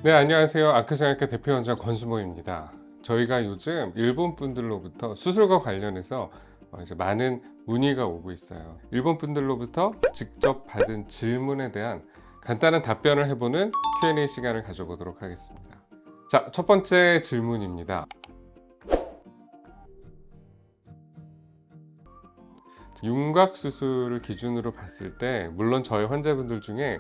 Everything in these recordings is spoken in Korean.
네, 안녕하세요. 아크성형외과 대표원장 권수모입니다. 저희가 요즘 일본 분들로부터 수술과 관련해서 이제 많은 문의가 오고 있어요. 일본 분들로부터 직접 받은 질문에 대한 간단한 답변을 해보는 Q&A 시간을 가져보도록 하겠습니다. 자, 첫 번째 질문입니다. 윤곽 수술을 기준으로 봤을 때 물론 저희 환자분들 중에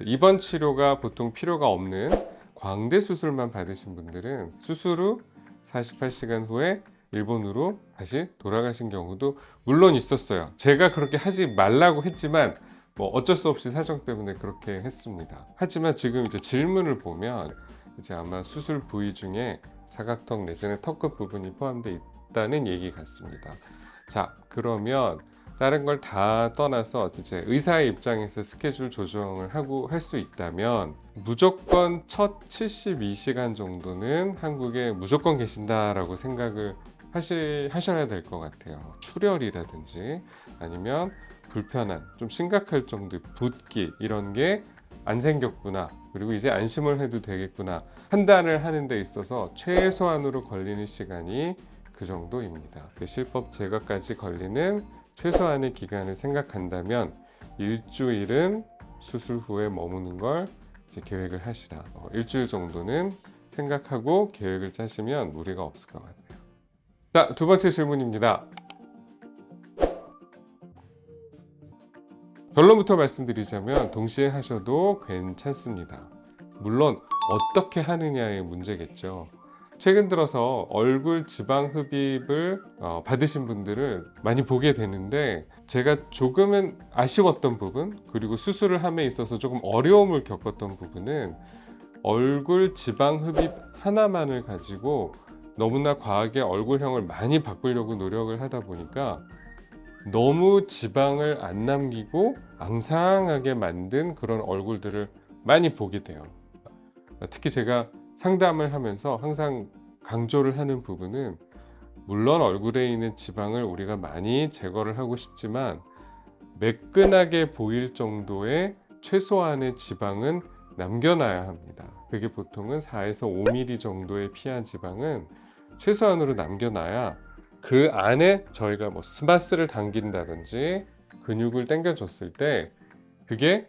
입원 치료가 보통 필요가 없는 광대 수술만 받으신 분들은 수술 후 48시간 후에 일본으로 다시 돌아가신 경우도 물론 있었어요. 제가 그렇게 하지 말라고 했지만 뭐 어쩔 수 없이 사정 때문에 그렇게 했습니다. 하지만 지금 이제 질문을 보면 이제 아마 수술 부위 중에 사각턱 내지는 턱끝 부분이 포함되어 있다는 얘기 같습니다. 자, 그러면 다른 걸 다 떠나서 이제 의사의 입장에서 스케줄 조정을 하고 할 수 있다면 무조건 첫 72시간 정도는 한국에 무조건 계신다라고 생각을 하셔야 될 것 같아요. 출혈이라든지 아니면 불편한 좀 심각할 정도의 붓기 이런 게 안 생겼구나, 그리고 이제 안심을 해도 되겠구나 판단을 하는 데 있어서 최소한으로 걸리는 시간이 그 정도입니다. 실법 제거까지 걸리는 최소한의 기간을 생각한다면 일주일은 수술 후에 머무는 걸 이제 계획을 하시라. 일주일 정도는 생각하고 계획을 짜시면 무리가 없을 것 같아요. 자, 두 번째 질문입니다. 결론부터 말씀드리자면 동시에 하셔도 괜찮습니다. 물론 어떻게 하느냐의 문제겠죠. 최근 들어서 얼굴 지방 흡입을 받으신 분들을 많이 보게 되는데, 제가 조금은 아쉬웠던 부분, 그리고 수술을 함에 있어서 조금 어려움을 겪었던 부분은 얼굴 지방 흡입 하나만을 가지고 너무나 과하게 얼굴형을 많이 바꾸려고 노력을 하다 보니까 너무 지방을 안 남기고 앙상하게 만든 그런 얼굴들을 많이 보게 돼요. 특히 제가 상담을 하면서 항상 강조를 하는 부분은, 물론 얼굴에 있는 지방을 우리가 많이 제거를 하고 싶지만 매끈하게 보일 정도의 최소한의 지방은 남겨놔야 합니다. 그게 보통은 4에서 5mm 정도의 피하 지방은 최소한으로 남겨놔야 그 안에 저희가 뭐 스마스를 당긴다든지 근육을 당겨줬을 때 그게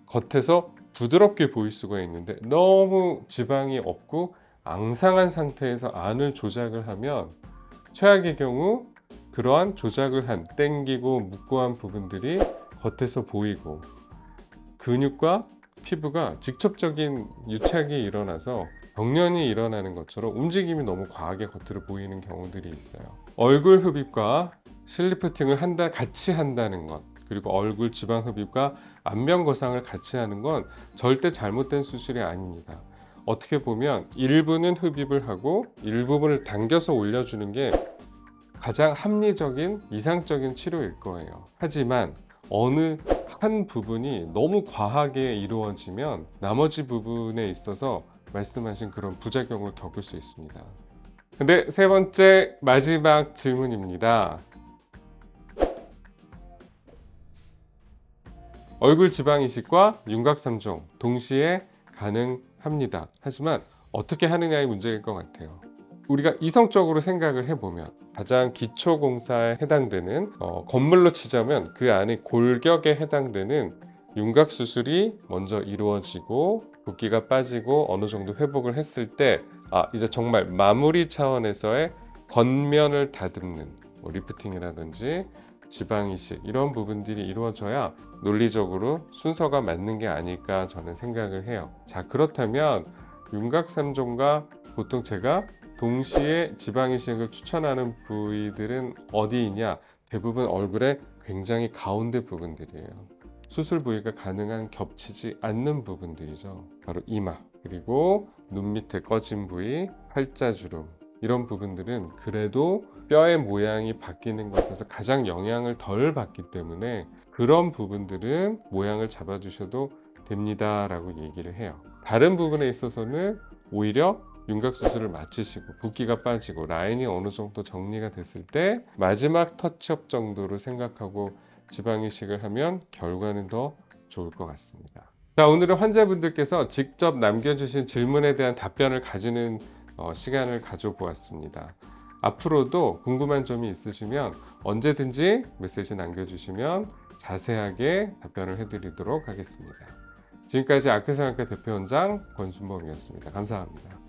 겉에서 부드럽게 보일 수가 있는데, 너무 지방이 없고 앙상한 상태에서 안을 조작을 하면 최악의 경우 그러한 조작을 한 당기고 묻고 한 부분들이 겉에서 보이고 근육과 피부가 직접적인 유착이 일어나서 병련이 일어나는 것처럼 움직임이 너무 과하게 겉으로 보이는 경우들이 있어요. 얼굴 흡입과 실리프팅을 같이 한다는 것, 그리고 얼굴 지방 흡입과 안면 거상을 같이 하는 건 절대 잘못된 수술이 아닙니다. 어떻게 보면 일부는 흡입을 하고 일부분을 당겨서 올려주는 게 가장 합리적인 이상적인 치료일 거예요. 하지만 어느 한 부분이 너무 과하게 이루어지면 나머지 부분에 있어서 말씀하신 그런 부작용을 겪을 수 있습니다. 근데 세 번째 마지막 질문입니다. 얼굴 지방 이식과 윤곽 3종 동시에 가능합니다. 하지만 어떻게 하느냐의 문제일 것 같아요. 우리가 이성적으로 생각을 해보면 가장 기초 공사에 해당되는 건물로 치자면 그 안에 골격에 해당되는 윤곽 수술이 먼저 이루어지고 붓기가 빠지고 어느 정도 회복을 했을 때 이제 정말 마무리 차원에서의 겉면을 다듬는 리프팅이라든지 지방 이식 이런 부분들이 이루어져야 논리적으로 순서가 맞는 게 아닐까 저는 생각을 해요. 자, 그렇다면 윤곽 3종과 보통 제가 동시에 지방 이식을 추천하는 부위들은 어디이냐? 대부분 얼굴의 굉장히 가운데 부분들이에요. 수술 부위가 가능한 겹치지 않는 부분들이죠. 바로 이마, 그리고 눈 밑에 꺼진 부위, 팔자주름 이런 부분들은 그래도 뼈의 모양이 바뀌는 것에서 가장 영향을 덜 받기 때문에 그런 부분들은 모양을 잡아주셔도 됩니다 라고 얘기를 해요. 다른 부분에 있어서는 오히려 윤곽 수술을 마치시고 붓기가 빠지고 라인이 어느 정도 정리가 됐을 때 마지막 터치업 정도로 생각하고 지방 이식을 하면 결과는 더 좋을 것 같습니다. 자, 오늘은 환자분들께서 직접 남겨주신 질문에 대한 답변을 가지는 시간을 가져보았습니다. 앞으로도 궁금한 점이 있으시면 언제든지 메시지 남겨주시면 자세하게 답변을 해드리도록 하겠습니다. 지금까지 아크성형외과 대표원장 권순범이었습니다. 감사합니다.